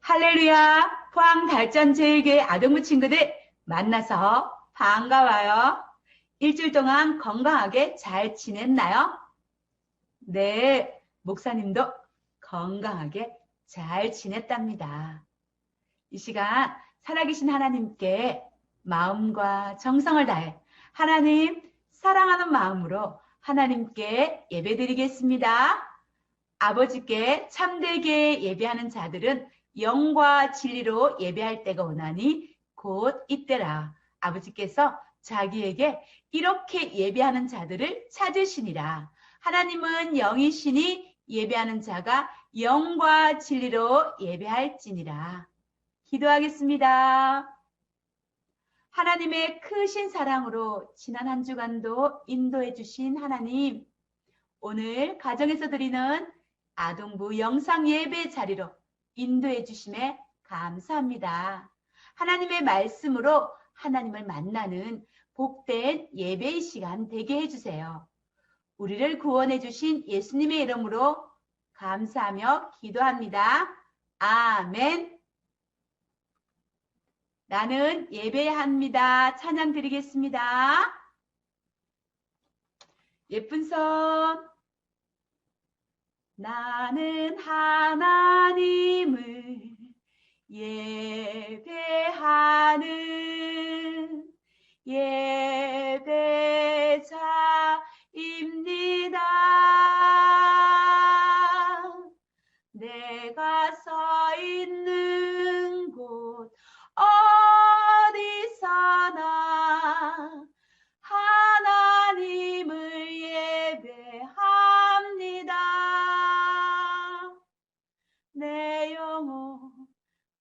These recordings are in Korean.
할렐루야! 포항달전제일교회 아동부 친구들 만나서 반가워요. 일주일 동안 건강하게 잘 지냈나요? 네, 목사님도 건강하게 잘 지냈답니다. 이 시간 살아계신 하나님께 마음과 정성을 다해 하나님 사랑하는 마음으로 하나님께 예배드리겠습니다. 아버지께 참되게 예배하는 자들은 영과 진리로 예배할 때가 오나니 곧 이때라. 아버지께서 자기에게 이렇게 예배하는 자들을 찾으시니라. 하나님은 영이시니 예배하는 자가 영과 진리로 예배할지니라. 기도하겠습니다. 하나님의 크신 사랑으로 지난 한 주간도 인도해 주신 하나님, 오늘 가정에서 드리는 아동부 영상 예배 자리로 인도해 주심에 감사합니다. 하나님의 말씀으로 하나님을 만나는 복된 예배의 시간 되게 해주세요. 우리를 구원해 주신 예수님의 이름으로 감사하며 기도합니다. 아멘. 나는 예배합니다. 찬양 드리겠습니다. 예쁜 손. 나는 하나님을 예배하는 예배자입니다. 내가 서 있는 곳 어디서나 하나님을 예배합니다. 내 영혼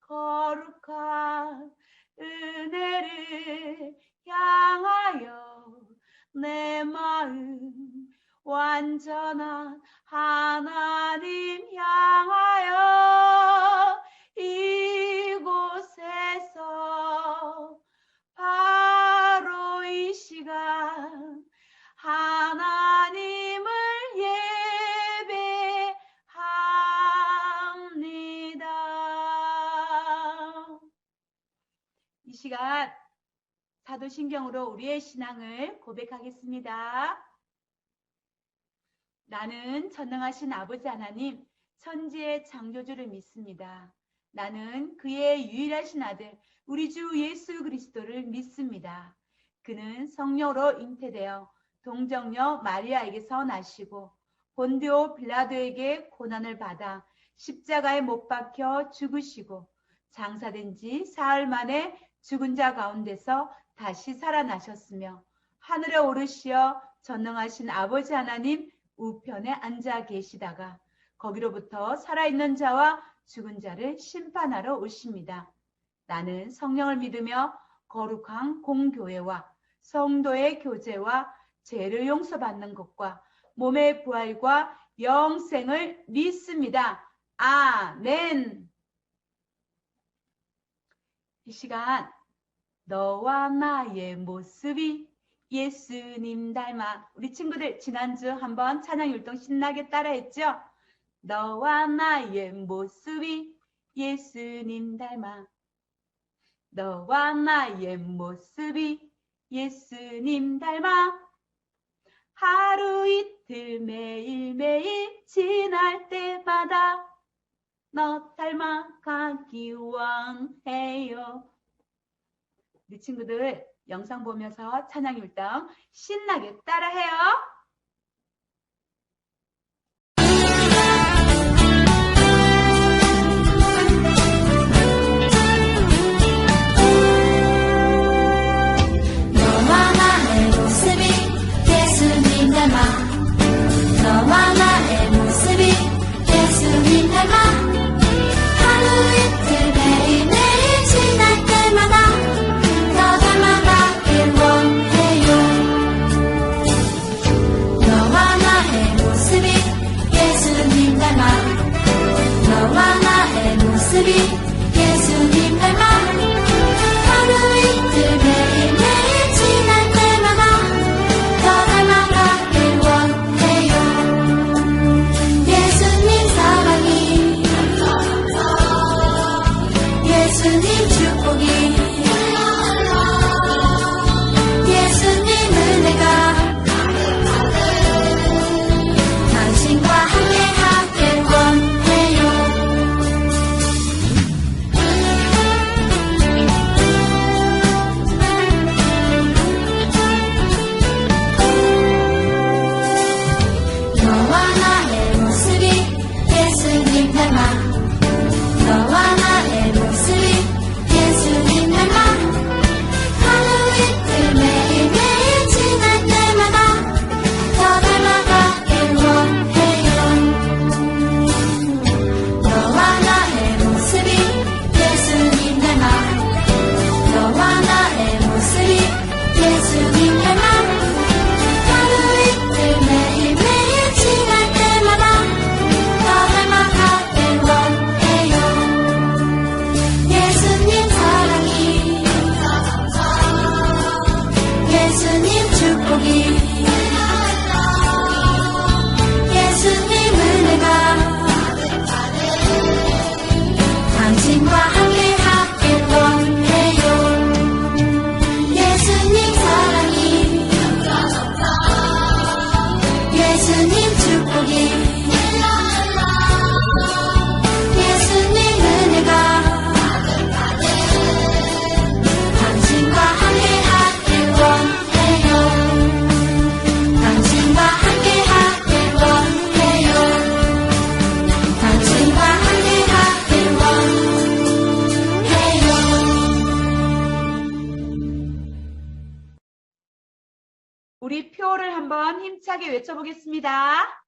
거룩한 은혜를 향하여 내 마음 완전한 하나님 향하여 이곳에서 바로 이 시간 하나님을 예배합니다. 이 시간 사도신경으로 우리의 신앙을 고백하겠습니다. 나는 전능하신 아버지 하나님, 천지의 창조주를 믿습니다. 나는 그의 유일하신 아들, 우리 주 예수 그리스도를 믿습니다. 그는 성령으로 잉태되어 동정녀 마리아에게서 나시고 본디오 빌라도에게 고난을 받아 십자가에 못 박혀 죽으시고 장사된 지 사흘 만에 죽은 자 가운데서 다시 살아나셨으며 하늘에 오르시어 전능하신 아버지 하나님 우편에 앉아 계시다가 거기로부터 살아있는 자와 죽은 자를 심판하러 오십니다. 나는 성령을 믿으며 거룩한 공교회와 성도의 교제와 죄를 용서받는 것과 몸의 부활과 영생을 믿습니다. 아멘. 이 시간 너와 나의 모습이 예수님 닮아. 우리 친구들 지난주 한번 찬양 율동 신나게 따라했죠? 너와 나의 모습이 예수님 닮아. 너와 나의 모습이 예수님 닮아. 하루 이틀 매일매일 지날 때마다 너 닮아가기 원해요. 우리 친구들 영상 보면서 찬양 율동 신나게 따라해요. 너와 나의 모습이 예수님 닮아. 너와 나의 모습이 예수님 닮아. 하루 이틀 매일매일 지날 때마다 너 닮아가길 원해요. 너와 나의 모습이 예수님 닮아. 너와 나의 모습이 예수님 닮아. 하루 이틀 매일매일 지날 때마다 더 닮아가길 원해요. 예수님 사랑이 예수님 축복이 예수님 은혜가 당신과 함께하길 원해요. 당신과 함께하길 원해요. 당신과 함께하길 원해요. 우리 표를 한번 힘차게 외쳐보겠습니다.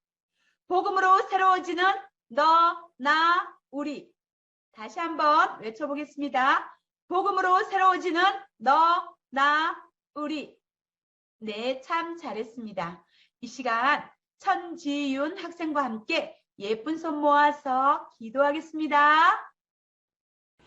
복음으로 새로워지는 너, 나, 우리. 다시 한번 외쳐보겠습니다. 복음으로 새로워지는 너, 나, 우리. 네, 참 잘했습니다. 이 시간 천지윤 학생과 함께 예쁜 손 모아서 기도하겠습니다.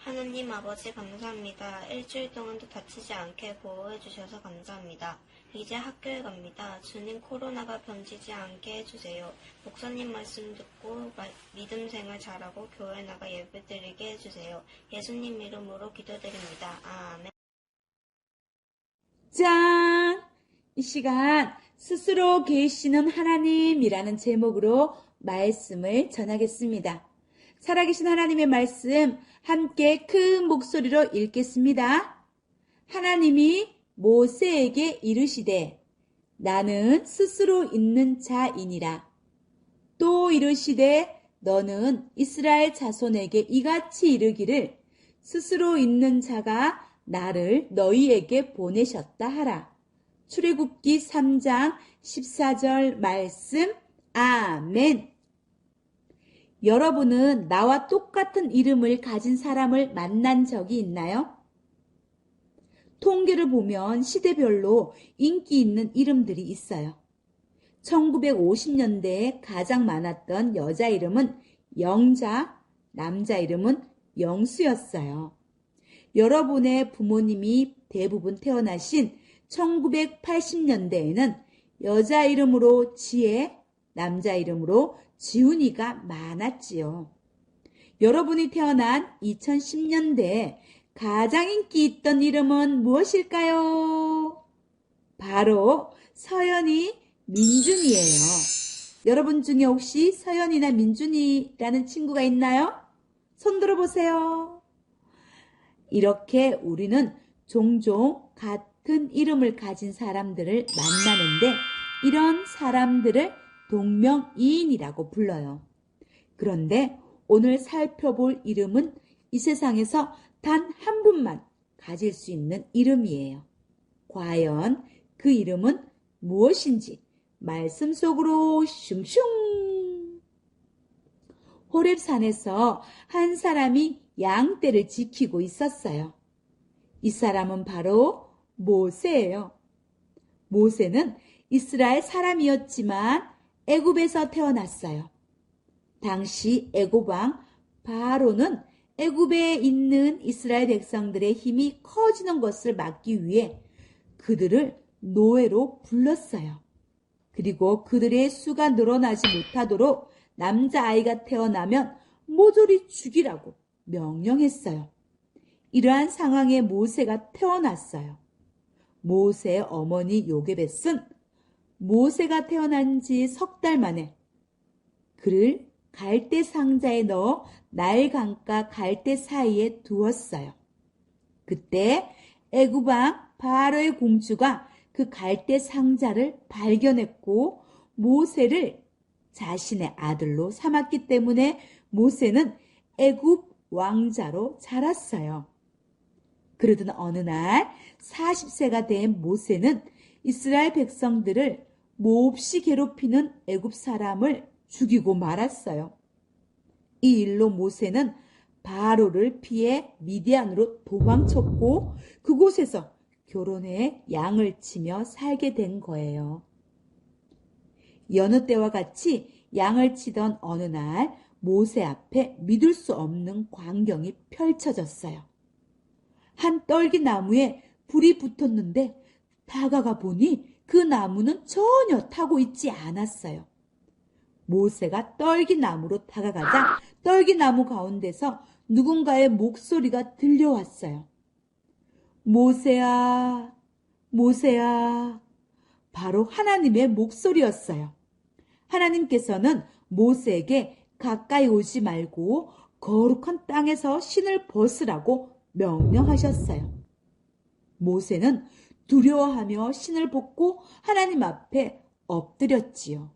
하느님 아버지 감사합니다. 일주일 동안도 다치지 않게 보호해 주셔서 감사합니다. 이제 학교에 갑니다. 주님 코로나가 번지지 않게 해주세요. 목사님 말씀 듣고 믿음 생활 잘하고 교회 나가 예배 드리게 해주세요. 예수님 이름으로 기도드립니다. 아멘. 짠! 이 시간 스스로 계시는 하나님이라는 제목으로 말씀을 전하겠습니다. 살아계신 하나님의 말씀 함께 큰 목소리로 읽겠습니다. 하나님이 모세에게 이르시되 나는 스스로 있는 자이니라. 또 이르시되 너는 이스라엘 자손에게 이같이 이르기를 스스로 있는 자가 나를 너희에게 보내셨다 하라. 출애굽기 3장 14절 말씀. 아멘. 여러분은 나와 똑같은 이름을 가진 사람을 만난 적이 있나요? 통계를 보면 시대별로 인기 있는 이름들이 있어요. 1950년대에 가장 많았던 여자 이름은 영자, 남자 이름은 영수였어요. 여러분의 부모님이 대부분 태어나신 1980년대에는 여자 이름으로 지혜, 남자 이름으로 지훈이가 많았지요. 여러분이 태어난 2010년대에 가장 인기 있던 이름은 무엇일까요? 바로 서연이, 민준이에요. 여러분 중에 혹시 서연이나 민준이라는 친구가 있나요? 손 들어보세요. 이렇게 우리는 종종 같은 이름을 가진 사람들을 만나는데 이런 사람들을 동명이인이라고 불러요. 그런데 오늘 살펴볼 이름은 이 세상에서 단 한 분만 가질 수 있는 이름이에요. 과연 그 이름은 무엇인지 말씀 속으로 슝슝. 호렙산에서 한 사람이 양떼를 지키고 있었어요. 이 사람은 바로 모세예요. 모세는 이스라엘 사람이었지만 애굽에서 태어났어요. 당시 애굽 왕 바로는 애굽에 있는 이스라엘 백성들의 힘이 커지는 것을 막기 위해 그들을 노예로 불렀어요. 그리고 그들의 수가 늘어나지 못하도록 남자아이가 태어나면 모조리 죽이라고 명령했어요. 이러한 상황에 모세가 태어났어요. 모세의 어머니 요게벳은 모세가 태어난 지 석 달 만에 그를 갈대 상자에 넣어 나일 강가 갈대 사이에 두었어요. 그때 애굽 왕 바로의 공주가 그 갈대 상자를 발견했고 모세를 자신의 아들로 삼았기 때문에 모세는 애굽 왕자로 자랐어요. 그러던 어느 날 40세가 된 모세는 이스라엘 백성들을 몹시 괴롭히는 애굽 사람을 죽이고 말았어요. 이 일로 모세는 바로를 피해 미디안으로 도망쳤고 그곳에서 결혼해 양을 치며 살게 된 거예요. 여느 때와 같이 양을 치던 어느 날 모세 앞에 믿을 수 없는 광경이 펼쳐졌어요. 한 떨기나무에 불이 붙었는데 다가가 보니 그 나무는 전혀 타고 있지 않았어요. 모세가 떨기나무로 다가가자 떨기나무 가운데서 누군가의 목소리가 들려왔어요. 모세야, 모세야. 바로 하나님의 목소리였어요. 하나님께서는 모세에게 가까이 오지 말고 거룩한 땅에서 신을 벗으라고 명령하셨어요. 모세는 두려워하며 신을 벗고 하나님 앞에 엎드렸지요.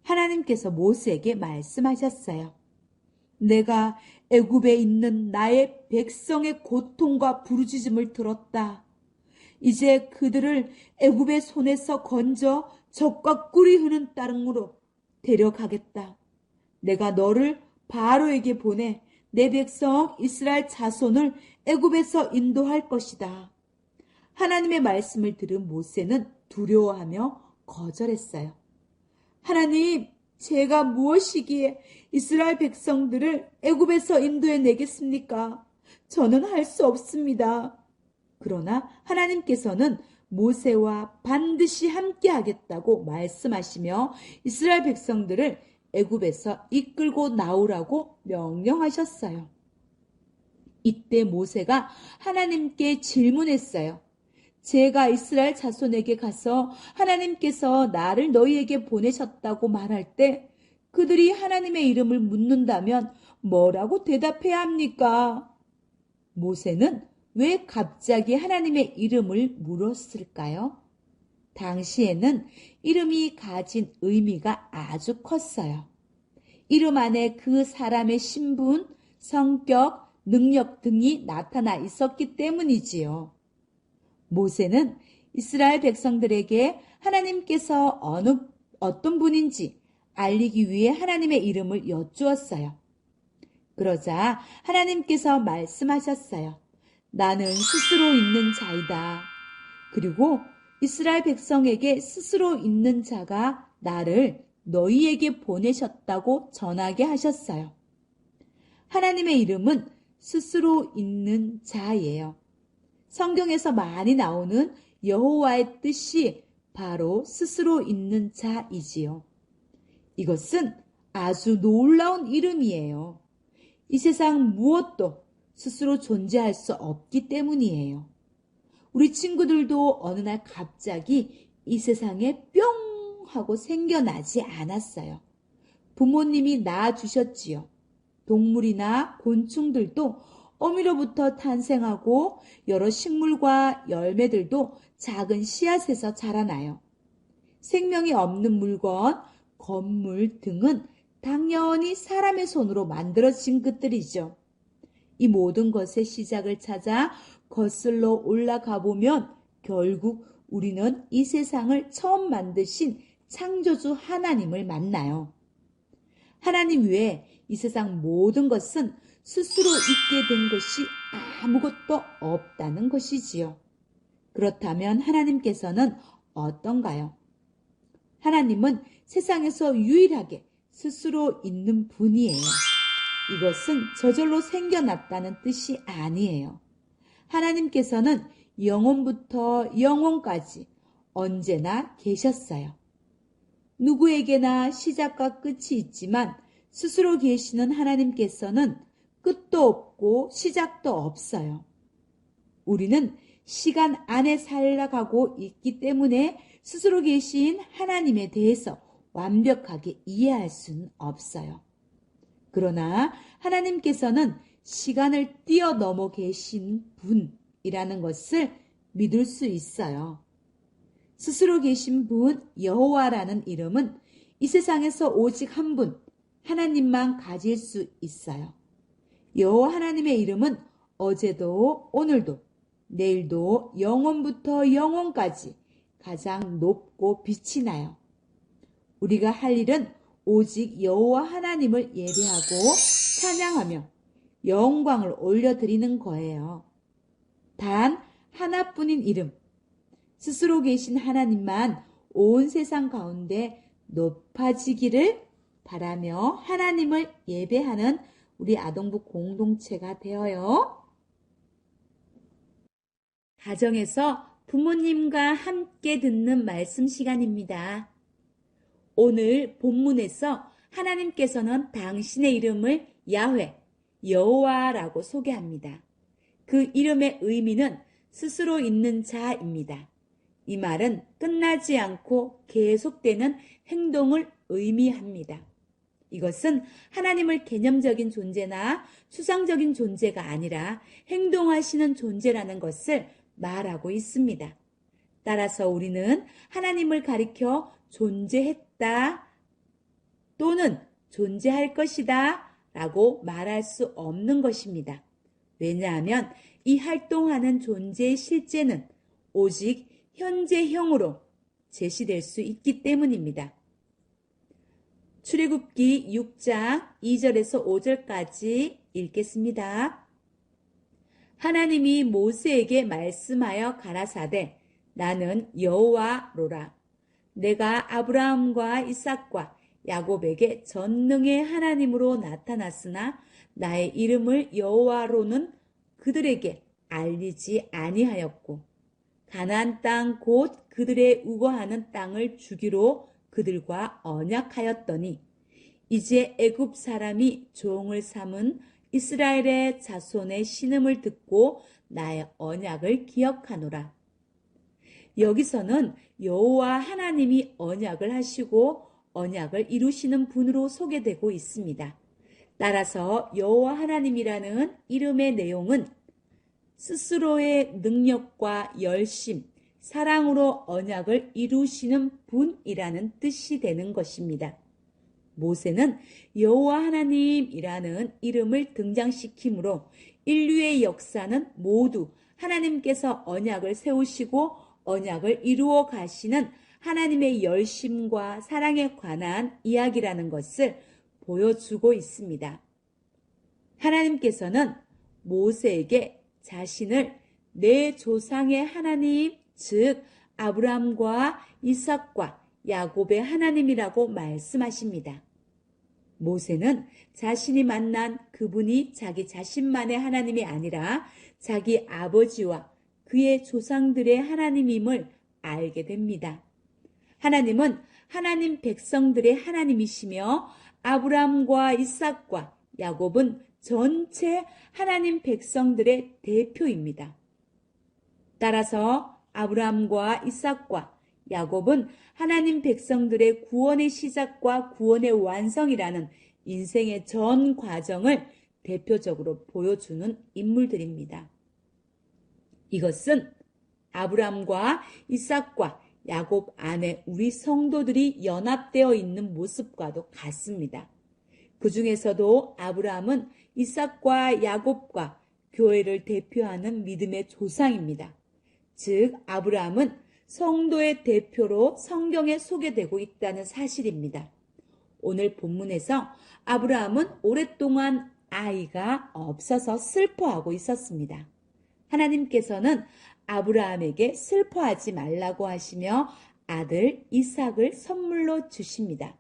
하나님께서 모세에게 말씀하셨어요. 내가 애굽에 있는 나의 백성의 고통과 부르짖음을 들었다. 이제 그들을 애굽의 손에서 건져 적과 꿀이 흐는 땅으로 데려가겠다. 내가 너를 바로에게 보내 내 백성 이스라엘 자손을 애굽에서 인도할 것이다. 하나님의 말씀을 들은 모세는 두려워하며 거절했어요. 하나님, 제가 무엇이기에 이스라엘 백성들을 애굽에서 인도해 내겠습니까? 저는 할 수 없습니다. 그러나 하나님께서는 모세와 반드시 함께 하겠다고 말씀하시며 이스라엘 백성들을 애굽에서 이끌고 나오라고 명령하셨어요. 이때 모세가 하나님께 질문했어요. 제가 이스라엘 자손에게 가서 하나님께서 나를 너희에게 보내셨다고 말할 때 그들이 하나님의 이름을 묻는다면 뭐라고 대답해야 합니까? 모세는 왜 갑자기 하나님의 이름을 물었을까요? 당시에는 이름이 가진 의미가 아주 컸어요. 이름 안에 그 사람의 신분, 성격, 능력 등이 나타나 있었기 때문이지요. 모세는 이스라엘 백성들에게 하나님께서 어떤 분인지 알리기 위해 하나님의 이름을 여쭈었어요. 그러자 하나님께서 말씀하셨어요. 나는 스스로 있는 자이다. 그리고 이스라엘 백성에게 스스로 있는 자가 나를 너희에게 보내셨다고 전하게 하셨어요. 하나님의 이름은 스스로 있는 자예요. 성경에서 많이 나오는 여호와의 뜻이 바로 스스로 있는 자이지요. 이것은 아주 놀라운 이름이에요. 이 세상 무엇도 스스로 존재할 수 없기 때문이에요. 우리 친구들도 어느 날 갑자기 이 세상에 뿅 하고 생겨나지 않았어요. 부모님이 낳아주셨지요. 동물이나 곤충들도 어미로부터 탄생하고 여러 식물과 열매들도 작은 씨앗에서 자라나요. 생명이 없는 물건, 건물 등은 당연히 사람의 손으로 만들어진 것들이죠. 이 모든 것의 시작을 찾아 거슬러 올라가 보면 결국 우리는 이 세상을 처음 만드신 창조주 하나님을 만나요. 하나님 외에 이 세상 모든 것은 스스로 있게 된 것이 아무것도 없다는 것이지요. 그렇다면 하나님께서는 어떤가요? 하나님은 세상에서 유일하게 스스로 있는 분이에요. 이것은 저절로 생겨났다는 뜻이 아니에요. 하나님께서는 영원부터 영원까지 언제나 계셨어요. 누구에게나 시작과 끝이 있지만 스스로 계시는 하나님께서는 끝도 없고 시작도 없어요. 우리는 시간 안에 살아가고 있기 때문에 스스로 계신 하나님에 대해서 완벽하게 이해할 수는 없어요. 그러나 하나님께서는 시간을 뛰어넘어 계신 분이라는 것을 믿을 수 있어요. 스스로 계신 분 여호와라는 이름은 이 세상에서 오직 한 분, 하나님만 가질 수 있어요. 여호와 하나님의 이름은 어제도 오늘도 내일도 영원부터 영원까지 가장 높고 빛이 나요. 우리가 할 일은 오직 여호와 하나님을 예배하고 찬양하며 영광을 올려드리는 거예요. 단 하나뿐인 이름, 스스로 계신 하나님만 온 세상 가운데 높아지기를 바라며 하나님을 예배하는 우리 아동부 공동체가 되어요. 가정에서 부모님과 함께 듣는 말씀 시간입니다. 오늘 본문에서 하나님께서는 당신의 이름을 야훼, 여호와라고 소개합니다. 그 이름의 의미는 스스로 있는 자입니다. 이 말은 끝나지 않고 계속되는 행동을 의미합니다. 이것은 하나님을 개념적인 존재나 추상적인 존재가 아니라 행동하시는 존재라는 것을 말하고 있습니다. 따라서 우리는 하나님을 가리켜 존재했다 또는 존재할 것이다 라고 말할 수 없는 것입니다. 왜냐하면 이 활동하는 존재의 실제는 오직 현재형으로 제시될 수 있기 때문입니다. 출애굽기 6장 2절에서 5절까지 읽겠습니다. 하나님이 모세에게 말씀하여 가라사대 나는 여호와로라. 내가 아브라함과 이삭과 야곱에게 전능의 하나님으로 나타났으나 나의 이름을 여호와로는 그들에게 알리지 아니하였고 가나안 땅 곧 그들의 우거하는 땅을 주기로 그들과 언약하였더니 이제 애굽 사람이 종을 삼은 이스라엘의 자손의 신음을 듣고 나의 언약을 기억하노라. 여기서는 여호와 하나님이 언약을 하시고 언약을 이루시는 분으로 소개되고 있습니다. 따라서 여호와 하나님이라는 이름의 내용은 스스로의 능력과 열심, 사랑으로 언약을 이루시는 분이라는 뜻이 되는 것입니다. 모세는 여호와 하나님이라는 이름을 등장시키므로 인류의 역사는 모두 하나님께서 언약을 세우시고 언약을 이루어 가시는 하나님의 열심과 사랑에 관한 이야기라는 것을 보여주고 있습니다. 하나님께서는 모세에게 자신을 내 조상의 하나님, 즉 아브라함과 이삭과 야곱의 하나님이라고 말씀하십니다. 모세는 자신이 만난 그분이 자기 자신만의 하나님이 아니라 자기 아버지와 그의 조상들의 하나님임을 알게 됩니다. 하나님은 하나님 백성들의 하나님이시며 아브라함과 이삭과 야곱은 전체 하나님 백성들의 대표입니다. 따라서 아브라함과 이삭과 야곱은 하나님 백성들의 구원의 시작과 구원의 완성이라는 인생의 전 과정을 대표적으로 보여주는 인물들입니다. 이것은 아브라함과 이삭과 야곱 안에 우리 성도들이 연합되어 있는 모습과도 같습니다. 그 중에서도 아브라함은 이삭과 야곱과 교회를 대표하는 믿음의 조상입니다. 즉 아브라함은 성도의 대표로 성경에 소개되고 있다는 사실입니다. 오늘 본문에서 아브라함은 오랫동안 아이가 없어서 슬퍼하고 있었습니다. 하나님께서는 아브라함에게 슬퍼하지 말라고 하시며 아들 이삭을 선물로 주십니다.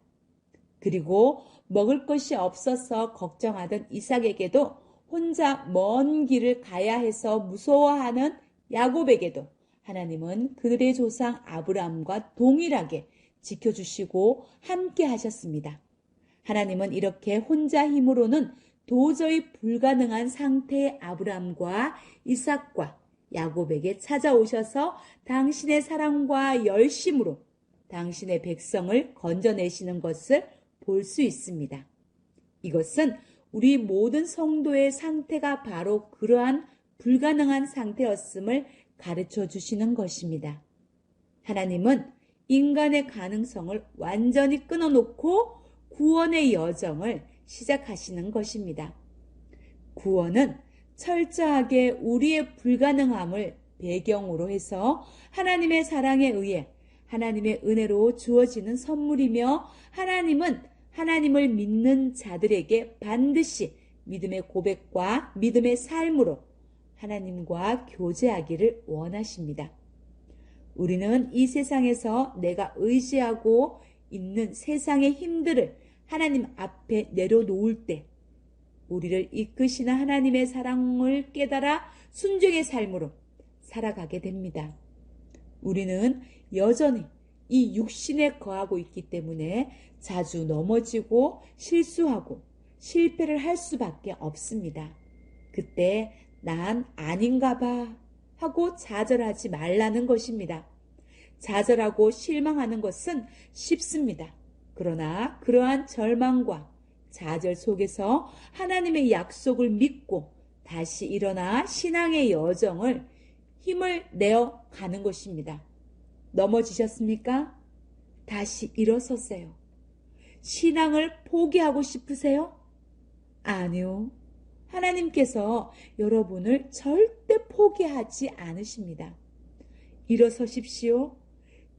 그리고 먹을 것이 없어서 걱정하던 이삭에게도 혼자 먼 길을 가야 해서 무서워하는 야곱에게도 하나님은 그들의 조상 아브라함과 동일하게 지켜주시고 함께 하셨습니다. 하나님은 이렇게 혼자 힘으로는 도저히 불가능한 상태의 아브라함과 이삭과 야곱에게 찾아오셔서 당신의 사랑과 열심으로 당신의 백성을 건져내시는 것을 볼 수 있습니다. 이것은 우리 모든 성도의 상태가 바로 그러한 불가능한 상태였음을 가르쳐 주시는 것입니다. 하나님은 인간의 가능성을 완전히 끊어놓고 구원의 여정을 시작하시는 것입니다. 구원은 철저하게 우리의 불가능함을 배경으로 해서 하나님의 사랑에 의해 하나님의 은혜로 주어지는 선물이며 하나님은 하나님을 믿는 자들에게 반드시 믿음의 고백과 믿음의 삶으로 하나님과 교제하기를 원하십니다. 우리는 이 세상에서 내가 의지하고 있는 세상의 힘들을 하나님 앞에 내려놓을 때 우리를 이끄시는 하나님의 사랑을 깨달아 순종의 삶으로 살아가게 됩니다. 우리는 여전히 이 육신에 거하고 있기 때문에 자주 넘어지고 실수하고 실패를 할 수밖에 없습니다. 그때 난 아닌가 봐 하고 좌절하지 말라는 것입니다. 좌절하고 실망하는 것은 쉽습니다. 그러나 그러한 절망과 좌절 속에서 하나님의 약속을 믿고 다시 일어나 신앙의 여정을 힘을 내어 가는 것입니다. 넘어지셨습니까? 다시 일어서세요. 신앙을 포기하고 싶으세요? 아니요. 하나님께서 여러분을 절대 포기하지 않으십니다. 일어서십시오.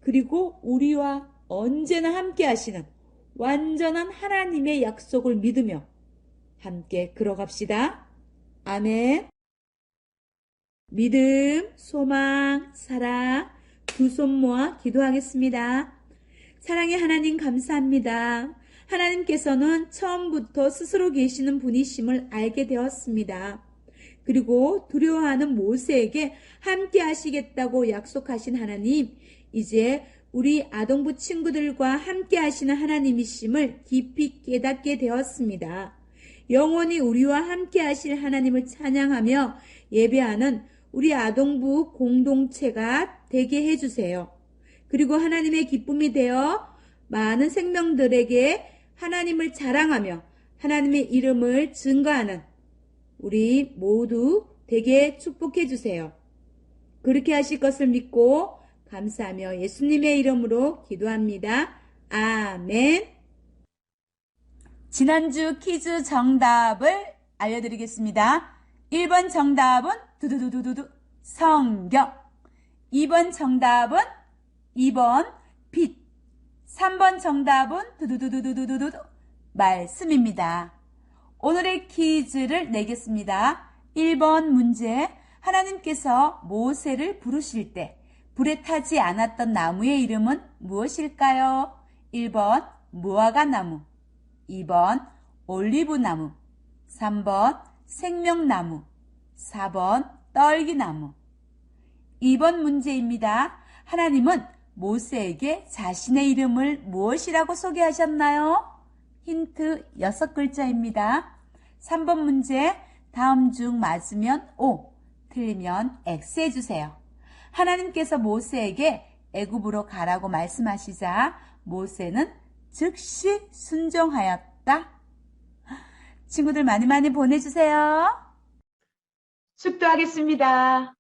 그리고 우리와 언제나 함께 하시는 완전한 하나님의 약속을 믿으며 함께 걸어갑시다. 아멘. 믿음, 소망, 사랑 두 손 모아 기도하겠습니다. 사랑의 하나님 감사합니다. 하나님께서는 처음부터 스스로 계시는 분이심을 알게 되었습니다. 그리고 두려워하는 모세에게 함께 하시겠다고 약속하신 하나님, 이제 우리 아동부 친구들과 함께 하시는 하나님이심을 깊이 깨닫게 되었습니다. 영원히 우리와 함께 하실 하나님을 찬양하며 예배하는 우리 아동부 공동체가 되게 해주세요. 그리고 하나님의 기쁨이 되어 많은 생명들에게 하나님을 자랑하며 하나님의 이름을 증거하는 우리 모두 되게 축복해 주세요. 그렇게 하실 것을 믿고 감사하며 예수님의 이름으로 기도합니다. 아멘. 지난주 퀴즈 정답을 알려드리겠습니다. 1번 정답은 두두두두두 성경, 2번 정답은 2번 빛, 3번 정답은 두두두두두두두 말씀입니다. 오늘의 퀴즈를 내겠습니다. 1번 문제, 하나님께서 모세를 부르실 때 불에 타지 않았던 나무의 이름은 무엇일까요? 1번 무화과나무, 2번 올리브나무, 3번 생명나무, 4번 떨기나무. 2번 문제입니다. 하나님은 모세에게 자신의 이름을 무엇이라고 소개하셨나요? 힌트 6글자입니다. 3번 문제, 다음 중 맞으면 O, 틀리면 X 해주세요. 하나님께서 모세에게 애굽으로 가라고 말씀하시자 모세는 즉시 순종하였다. 친구들 많이 보내주세요. 축도하겠습니다.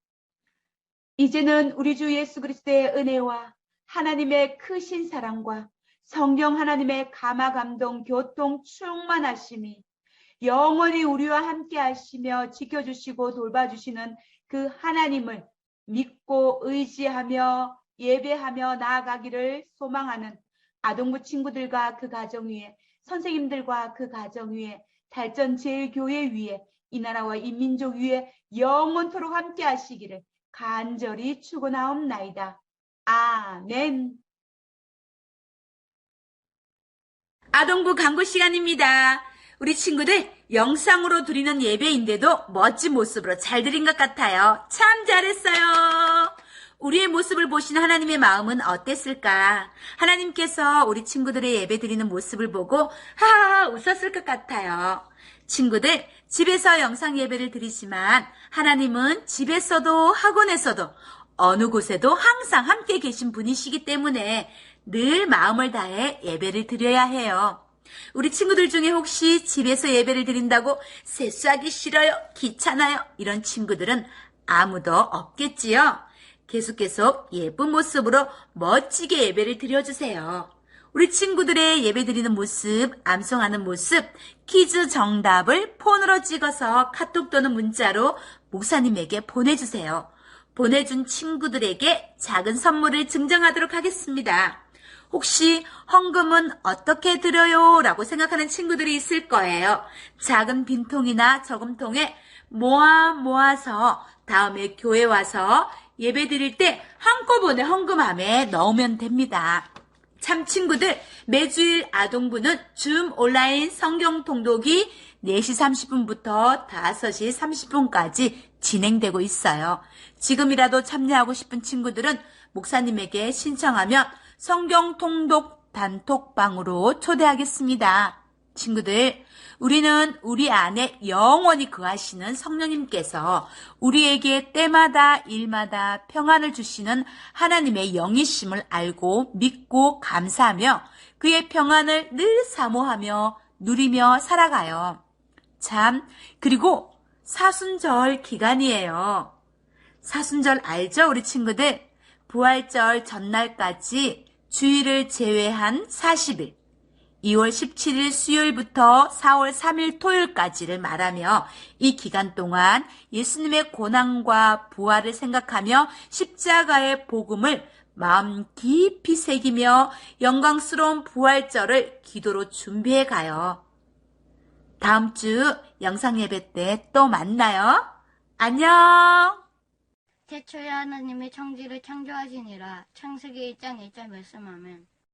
이제는 우리 주 예수 그리스도의 은혜와 하나님의 크신 사랑과 성령 하나님의 감화 감동 교통 충만하심이 영원히 우리와 함께 하시며 지켜주시고 돌봐주시는 그 하나님을 믿고 의지하며 예배하며 나아가기를 소망하는 아동부 친구들과 그 가정 위에, 선생님들과 그 가정 위에, 달전제일교회 위에, 이 나라와 이 민족 위에 영원토록 함께 하시기를 간절히 축원하옵나이다. 아멘. 아동부 강구 시간입니다. 우리 친구들 영상으로 드리는 예배인데도 멋진 모습으로 잘 드린 것 같아요. 참 잘했어요. 우리의 모습을 보시는 하나님의 마음은 어땠을까? 하나님께서 우리 친구들의 예배 드리는 모습을 보고 하하 웃었을 것 같아요. 친구들, 집에서 영상 예배를 드리지만 하나님은 집에서도 학원에서도 어느 곳에도 항상 함께 계신 분이시기 때문에 늘 마음을 다해 예배를 드려야 해요. 우리 친구들 중에 혹시 집에서 예배를 드린다고 세수하기 싫어요, 귀찮아요 이런 친구들은 아무도 없겠지요. 계속 예쁜 모습으로 멋지게 예배를 드려주세요. 우리 친구들의 예배 드리는 모습, 암송하는 모습, 퀴즈 정답을 폰으로 찍어서 카톡 또는 문자로 목사님에게 보내주세요. 보내준 친구들에게 작은 선물을 증정하도록 하겠습니다. 혹시 헌금은 어떻게 드려요? 라고 생각하는 친구들이 있을 거예요. 작은 빈통이나 저금통에 모아서 다음에 교회 와서 예배 드릴 때 한꺼번에 헌금함에 넣으면 됩니다. 참 친구들, 매주일 아동부는 줌 온라인 성경 통독이 4시 30분부터 5시 30분까지 진행되고 있어요. 지금이라도 참여하고 싶은 친구들은 목사님에게 신청하면 성경 통독 단톡방으로 초대하겠습니다. 친구들, 우리는 우리 안에 영원히 거하시는 성령님께서 우리에게 때마다 일마다 평안을 주시는 하나님의 영이심을 알고 믿고 감사하며 그의 평안을 늘 사모하며 누리며 살아가요. 참, 그리고 사순절 기간이에요. 사순절 알죠, 우리 친구들? 부활절 전날까지 주일을 제외한 40일, 2월 17일 수요일부터 4월 3일 토요일까지를 말하며 이 기간 동안 예수님의 고난과 부활을 생각하며 십자가의 복음을 마음 깊이 새기며 영광스러운 부활절을 기도로 준비해 가요. 다음 주 영상 예배 때 또 만나요. 안녕! 태초에 하나님이 천지를 창조하시니라. 창세기 1장 1절 말씀하면